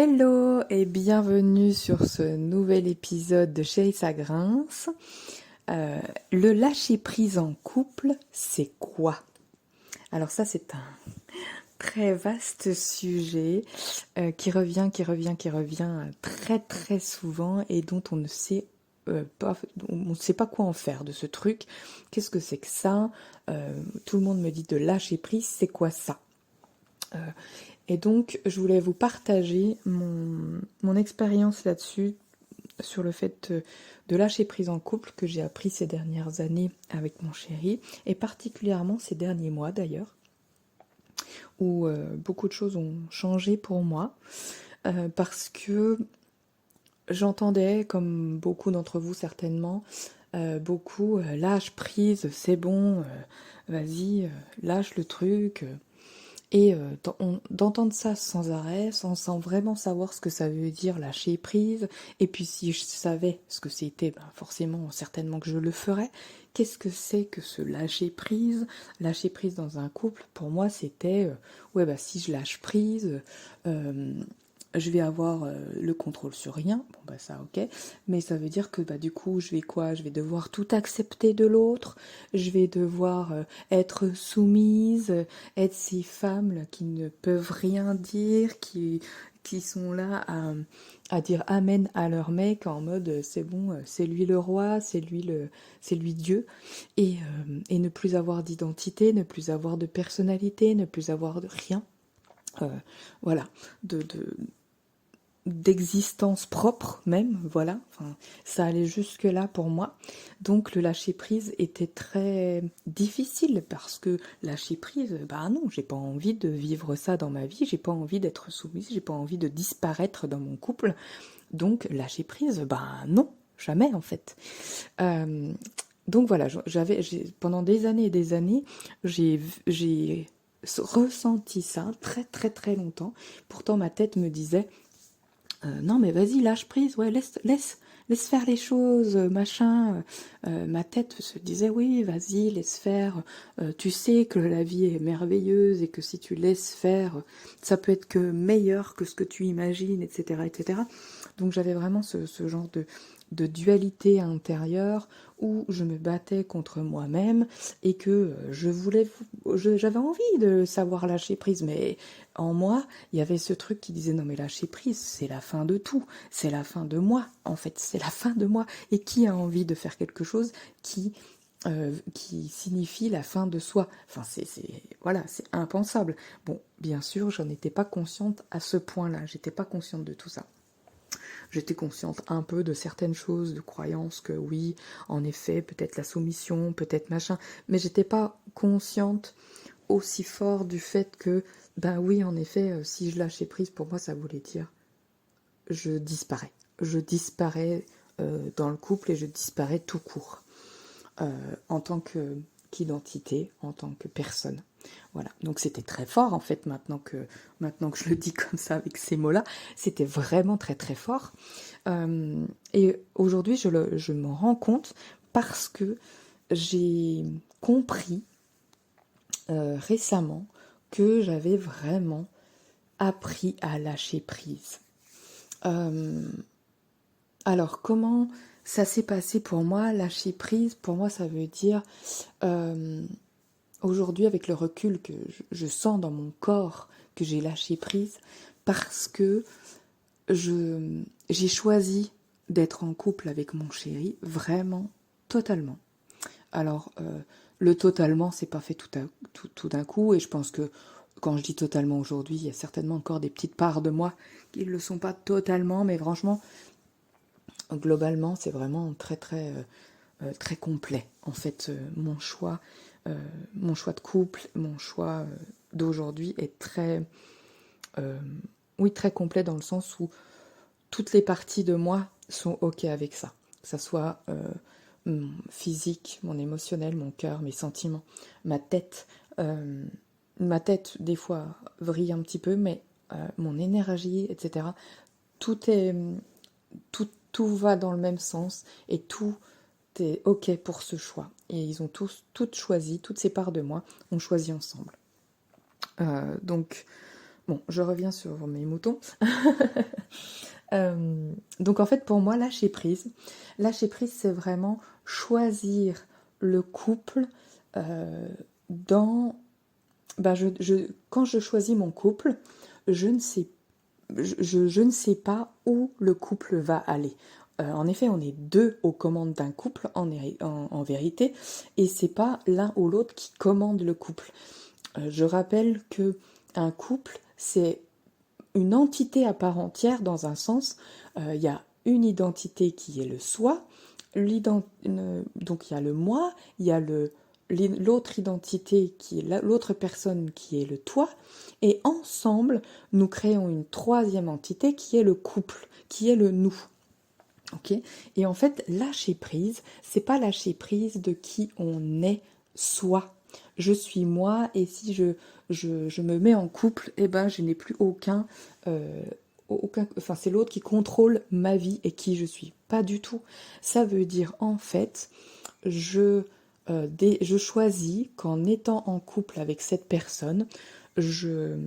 Hello et bienvenue sur ce nouvel épisode de Chérie ça grince. Le lâcher prise en couple, c'est quoi? Alors ça c'est un très vaste sujet qui revient très très souvent et dont on ne sait pas, on ne sait pas quoi en faire de ce truc. Qu'est-ce que c'est que ça? Tout le monde me dit de lâcher prise, c'est quoi ça? Et donc, je voulais vous partager mon expérience là-dessus, sur le fait de lâcher prise en couple que j'ai appris ces dernières années avec mon chéri, et particulièrement ces derniers mois d'ailleurs, où beaucoup de choses ont changé pour moi, parce que j'entendais, comme beaucoup d'entre vous certainement, beaucoup lâche prise, c'est bon, vas-y, lâche le truc. Et d'entendre ça sans arrêt, sans vraiment savoir ce que ça veut dire lâcher prise, et puis si je savais ce que c'était, ben forcément, certainement que je le ferais. Qu'est-ce que c'est que ce lâcher prise? Lâcher prise dans un couple, pour moi, c'était, ouais, bah si je lâche prise, je vais avoir le contrôle sur rien, bon bah ça ok, mais ça veut dire que bah du coup je vais quoi? Je vais devoir tout accepter de l'autre, je vais devoir être soumise, être ces femmes là, qui ne peuvent rien dire, qui sont là à dire amen à leur mec en mode c'est bon, c'est lui le roi, c'est lui Dieu, et ne plus avoir d'identité, ne plus avoir de personnalité, ne plus avoir de rien. Euh, voilà, de d'existence propre même, voilà, enfin, ça allait jusque là pour moi. Donc le lâcher prise était très difficile parce que lâcher prise, bah non, j'ai pas envie de vivre ça dans ma vie, j'ai pas envie d'être soumise, j'ai pas envie de disparaître dans mon couple. Donc lâcher prise, bah non, jamais en fait. Euh, donc voilà, pendant des années et des années, j'ai ressenti ça très très très longtemps. Pourtant ma tête me disait non mais vas-y, lâche prise, ouais, laisse faire les choses, machin. Ma tête se disait oui, vas-y, laisse faire. Tu sais que la vie est merveilleuse et que si tu laisses faire, ça peut être que meilleur que ce que tu imagines, etc., etc. Donc j'avais vraiment ce genre de dualité intérieure où je me battais contre moi-même et que j'avais envie de savoir lâcher prise, mais en moi, il y avait ce truc qui disait non mais lâcher prise, c'est la fin de tout, c'est la fin de moi, en fait, c'est la fin de moi. Et qui a envie de faire quelque chose qui signifie la fin de soi? Enfin, voilà, c'est impensable. Bon, bien sûr, j'en étais pas consciente à ce point-là, j'étais pas consciente de tout ça. J'étais consciente un peu de certaines choses, de croyances que oui, en effet, peut-être la soumission, peut-être machin, mais j'étais pas consciente aussi fort du fait que, ben oui, en effet, si je lâchais prise, pour moi, ça voulait dire je disparais. Je disparais dans le couple et je disparais tout court, en tant qu'identité, en tant que personne. Voilà, donc c'était très fort en fait maintenant que je le dis comme ça avec ces mots-là, c'était vraiment très très fort. Et aujourd'hui je m'en rends compte parce que j'ai compris récemment que j'avais vraiment appris à lâcher prise. Alors comment ça s'est passé pour moi? Lâcher prise, pour moi ça veut dire aujourd'hui avec le recul que je sens dans mon corps que j'ai lâché prise parce que j'ai choisi d'être en couple avec mon chéri vraiment totalement. Alors le totalement c'est pas fait tout d'un coup, et je pense que quand je dis totalement aujourd'hui, il y a certainement encore des petites parts de moi qui ne le sont pas totalement, mais franchement globalement c'est vraiment très très très complet en fait. Mon choix de couple, mon choix d'aujourd'hui est très oui, très complet dans le sens où toutes les parties de moi sont ok avec ça, que ça soit mon physique, mon émotionnel, mon cœur, mes sentiments, ma tête. Ma tête des fois vrille un petit peu, mais mon énergie, etc. Tout est tout va dans le même sens et tout est ok pour ce choix. Et ils ont toutes choisi, toutes ces parts de moi ont choisi ensemble. Donc Bon, je reviens sur mes moutons. Donc en fait, pour moi, lâcher prise, c'est vraiment choisir le couple dans... Ben quand je choisis mon couple, je ne sais, je ne sais pas où le couple va aller. En effet, on est deux aux commandes d'un couple en vérité, et c'est pas l'un ou l'autre qui commande le couple. Je rappelle que un couple, c'est une entité à part entière dans un sens. Il y a une identité qui est le soi, donc il y a le moi, il y a l'autre identité qui est l'autre personne qui est le toi, et ensemble, nous créons une troisième entité qui est le couple, qui est le nous. Ok. Et en fait, lâcher prise, c'est pas lâcher prise de qui on est soi. Je suis moi, et si je me mets en couple, eh ben je n'ai plus enfin c'est l'autre qui contrôle ma vie et qui je suis. Pas du tout. Ça veut dire en fait, je choisis qu'en étant en couple avec cette personne, je,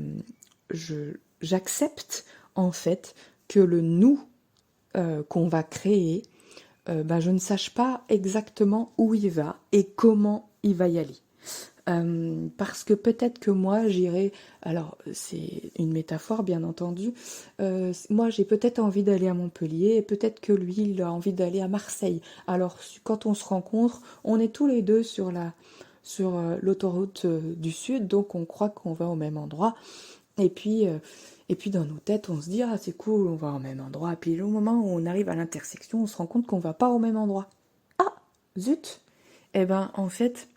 j'accepte en fait que le nous qu'on va créer, ben, je ne sache pas exactement où il va et comment il va y aller. Parce que peut-être que moi j'irai, alors c'est une métaphore bien entendu, moi j'ai peut-être envie d'aller à Montpellier et peut-être que lui il a envie d'aller à Marseille. Alors quand on se rencontre, on est tous les deux sur l'autoroute du Sud, donc on croit qu'on va au même endroit. Et puis, euh, et puis dans nos têtes, on se dit, ah c'est cool, on va au même endroit. Et puis au moment où on arrive à l'intersection, on se rend compte qu'on va pas au même endroit. Ah, zut! Eh ben en fait,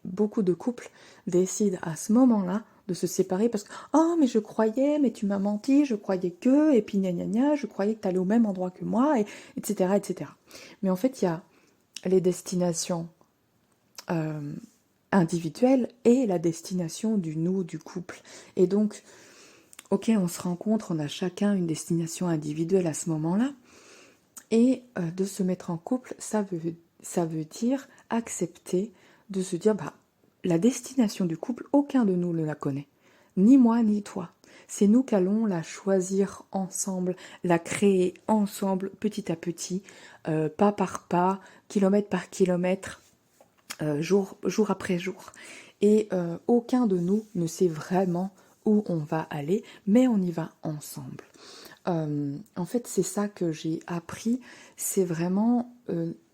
beaucoup de couples décident à ce moment-là de se séparer parce que, oh mais je croyais, mais tu m'as menti, je croyais que, et puis gna gna gna, je croyais que tu allais au même endroit que moi, etc., etc. Mais en fait, il y a les destinations euh, individuelles et la destination du nous, du couple. Et donc, ok, on se rencontre, on a chacun une destination individuelle à ce moment-là, et de se mettre en couple, ça veut dire accepter de se dire, bah, la destination du couple, aucun de nous ne la connaît, ni moi ni toi. C'est nous qu'allons la choisir ensemble, la créer ensemble, petit à petit, pas par pas, kilomètre par kilomètre, jour après jour. Et aucun de nous ne sait vraiment où on va aller, mais on y va ensemble. En fait, c'est ça que j'ai appris, c'est vraiment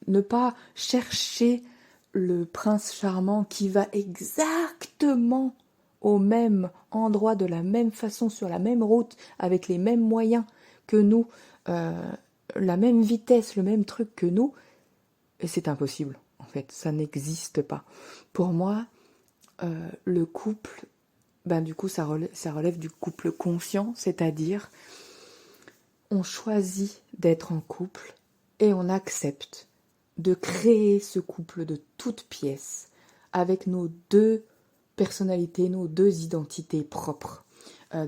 ne pas chercher le prince charmant qui va exactement au même endroit, de la même façon, sur la même route, avec les mêmes moyens que nous, euh, la même vitesse, le même truc que nous, et c'est impossible, en fait, ça n'existe pas. Pour moi, le couple, ben du coup, ça relève du couple confiant, c'est-à-dire on choisit d'être en couple et on accepte de créer ce couple de toutes pièces avec nos deux personnalités, nos deux identités propres.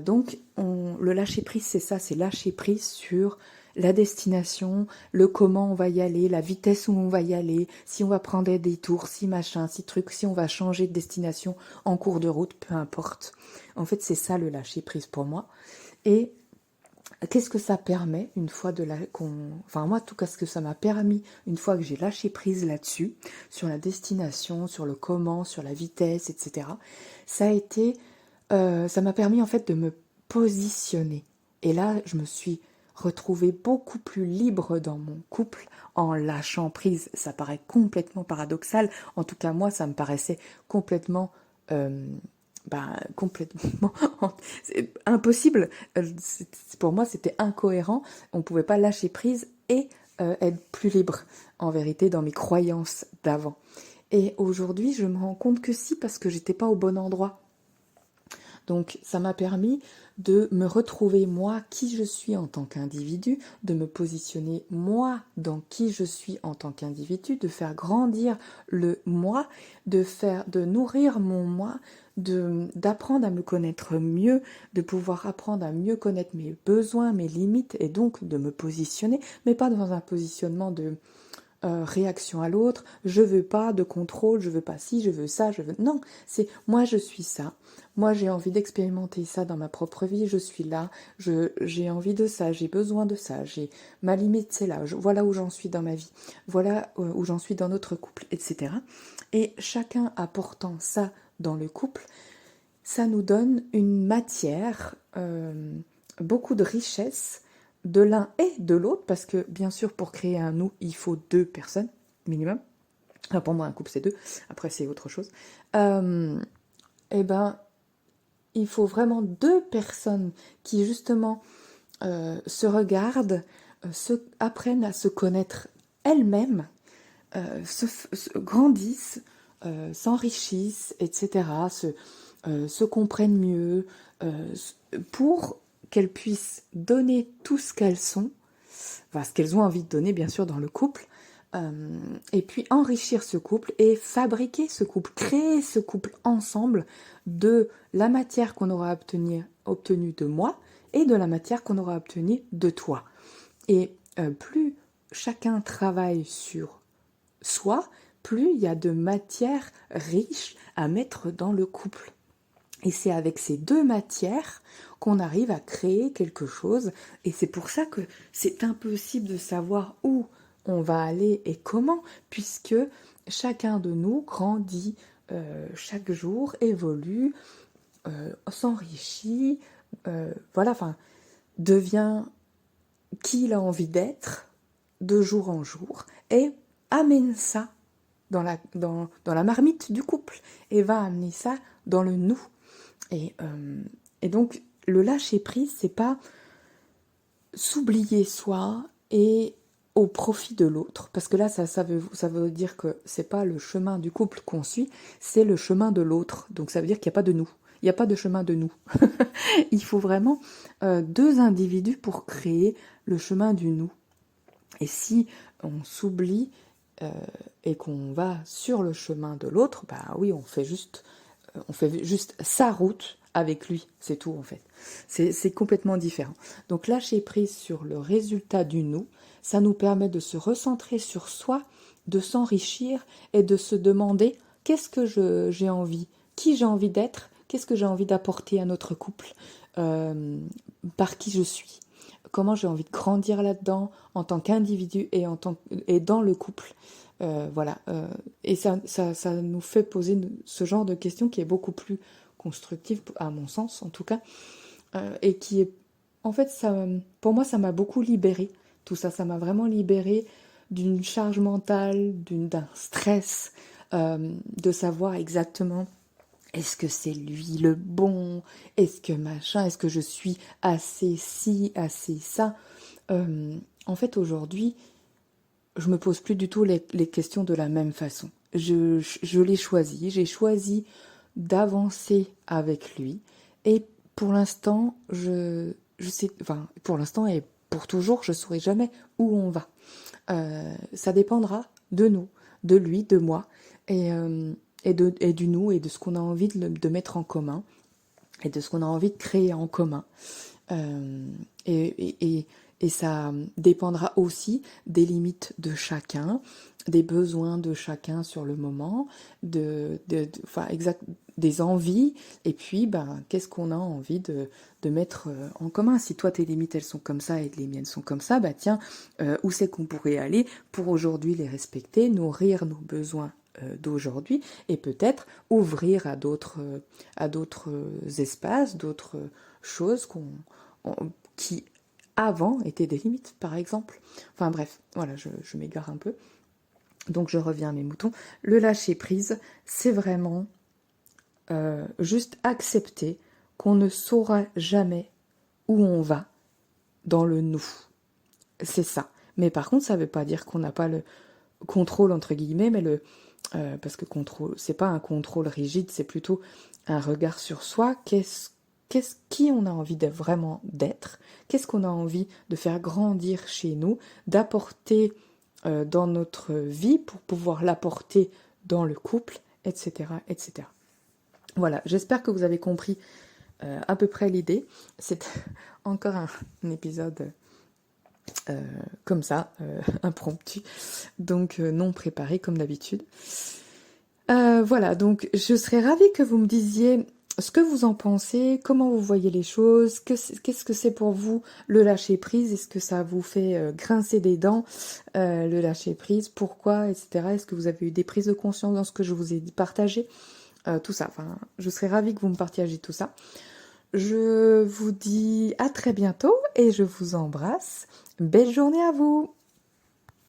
Donc le lâcher-prise, c'est ça, c'est lâcher prise sur la destination, le comment on va y aller, la vitesse où on va y aller, si on va prendre des détours, si machin, si truc, si on va changer de destination en cours de route, peu importe. En fait, c'est ça le lâcher-prise pour moi. Et qu'est-ce que ça permet une fois enfin moi en tout cas ce que ça m'a permis une fois que j'ai lâché prise là-dessus, sur la destination, sur le comment, sur la vitesse, etc. Ça m'a permis en fait de me positionner. Et là, je me suis retrouvée beaucoup plus libre dans mon couple en lâchant prise. Ça paraît complètement paradoxal. En tout cas, moi, ça me paraissait complètement complètement c'est impossible. Pour moi, c'était incohérent. On ne pouvait pas lâcher prise et être plus libre, en vérité, dans mes croyances d'avant. Et aujourd'hui, je me rends compte que si, parce que j'étais pas au bon endroit. Donc ça m'a permis de me retrouver moi qui je suis en tant qu'individu, de me positionner moi dans qui je suis en tant qu'individu, de faire grandir le moi, de nourrir mon moi, d'apprendre à me connaître mieux, de pouvoir apprendre à mieux connaître mes besoins, mes limites et donc de me positionner, mais pas dans un positionnement réaction à l'autre, je veux pas de contrôle, je veux pas ci, je veux ça, je veux... Non, c'est moi je suis ça, moi j'ai envie d'expérimenter ça dans ma propre vie, je suis là, j'ai envie de ça, j'ai besoin de ça, j'ai ma limite c'est là, voilà où j'en suis dans ma vie, voilà où j'en suis dans notre couple, etc. Et chacun apportant ça dans le couple, ça nous donne une matière, beaucoup de richesse de l'un et de l'autre, parce que bien sûr pour créer un nous, il faut 2 personnes minimum. Enfin, pour moi un couple c'est 2, après c'est autre chose. Et ben il faut vraiment 2 personnes qui justement se regardent, apprennent à se connaître elles-mêmes, grandissent, s'enrichissent, etc., se comprennent mieux, pour qu'elles puissent donner tout ce qu'elles sont, enfin ce qu'elles ont envie de donner bien sûr dans le couple, et puis enrichir ce couple et fabriquer ce couple, créer ce couple ensemble de la matière qu'on aura obtenue de moi et de la matière qu'on aura obtenue de toi. Et plus chacun travaille sur soi, plus il y a de matière riche à mettre dans le couple. Et c'est avec ces 2 matières qu'on arrive à créer quelque chose. Et c'est pour ça que c'est impossible de savoir où on va aller et comment, puisque chacun de nous grandit chaque jour, évolue, s'enrichit, voilà, enfin, devient qui il a envie d'être de jour en jour et amène ça dans la marmite du couple et va amener ça dans le nous. Et donc, le lâcher-prise, c'est pas s'oublier soi et au profit de l'autre, parce que là, ça veut dire que c'est pas le chemin du couple qu'on suit, c'est le chemin de l'autre. Donc, ça veut dire qu'il n'y a pas de nous. Il n'y a pas de chemin de nous. Il faut vraiment 2 individus pour créer le chemin du nous. Et si on s'oublie et qu'on va sur le chemin de l'autre, bah oui, on fait juste sa route avec lui, c'est tout en fait. C'est complètement différent. Donc lâcher prise sur le résultat du nous, ça nous permet de se recentrer sur soi, de s'enrichir et de se demander qu'est-ce que j'ai envie, qui j'ai envie d'être, qu'est-ce que j'ai envie d'apporter à notre couple, par qui je suis, comment j'ai envie de grandir là-dedans en tant qu'individu et dans le couple. Voilà. Et ça nous fait poser ce genre de questions qui est beaucoup plus constructive, à mon sens en tout cas, et qui est... En fait, pour moi, ça m'a beaucoup libérée. Tout ça, ça m'a vraiment libérée d'une charge mentale, d'un stress, de savoir exactement est-ce que c'est lui le bon, est-ce que machin, est-ce que je suis assez ci, assez ça. En fait, aujourd'hui, je me pose plus du tout les questions de la même façon. Je l'ai choisi, j'ai choisi d'avancer avec lui, et pour l'instant, je sais, enfin, pour l'instant et pour toujours, je saurai jamais où on va. Ça dépendra de nous, de lui, de moi, et du nous, et de ce qu'on a envie de mettre en commun, et de ce qu'on a envie de créer en commun. Et ça dépendra aussi des limites de chacun, des besoins de chacun sur le moment, enfin, des envies, et puis qu'est-ce qu'on a envie de mettre en commun. Si toi tes limites elles sont comme ça et que les miennes sont comme ça, tiens, où c'est qu'on pourrait aller pour aujourd'hui les respecter, nourrir nos besoins d'aujourd'hui, et peut-être ouvrir à d'autres espaces, d'autres choses qui avant étaient des limites, par exemple. Enfin bref, voilà, je m'égare un peu. Donc je reviens à mes moutons. Le lâcher prise, c'est vraiment juste accepter qu'on ne saura jamais où on va dans le nous. C'est ça. Mais par contre, ça ne veut pas dire qu'on n'a pas le contrôle, entre guillemets, mais parce que contrôle, c'est pas un contrôle rigide, c'est plutôt un regard sur soi. Qui on a envie de vraiment d'être, qu'est-ce qu'on a envie de faire grandir chez nous, d'apporter dans notre vie pour pouvoir l'apporter dans le couple, etc., etc. Voilà, j'espère que vous avez compris à peu près l'idée. C'est encore un épisode comme ça, impromptu, donc non préparé comme d'habitude. Voilà, donc je serais ravie que vous me disiez ce que vous en pensez, comment vous voyez les choses, qu'est-ce que c'est pour vous le lâcher prise, est-ce que ça vous fait grincer des dents, le lâcher prise, pourquoi, etc. Est-ce que vous avez eu des prises de conscience dans ce que je vous ai partagé, tout ça, enfin, je serais ravie que vous me partagiez tout ça. Je vous dis à très bientôt et je vous embrasse. Belle journée à vous!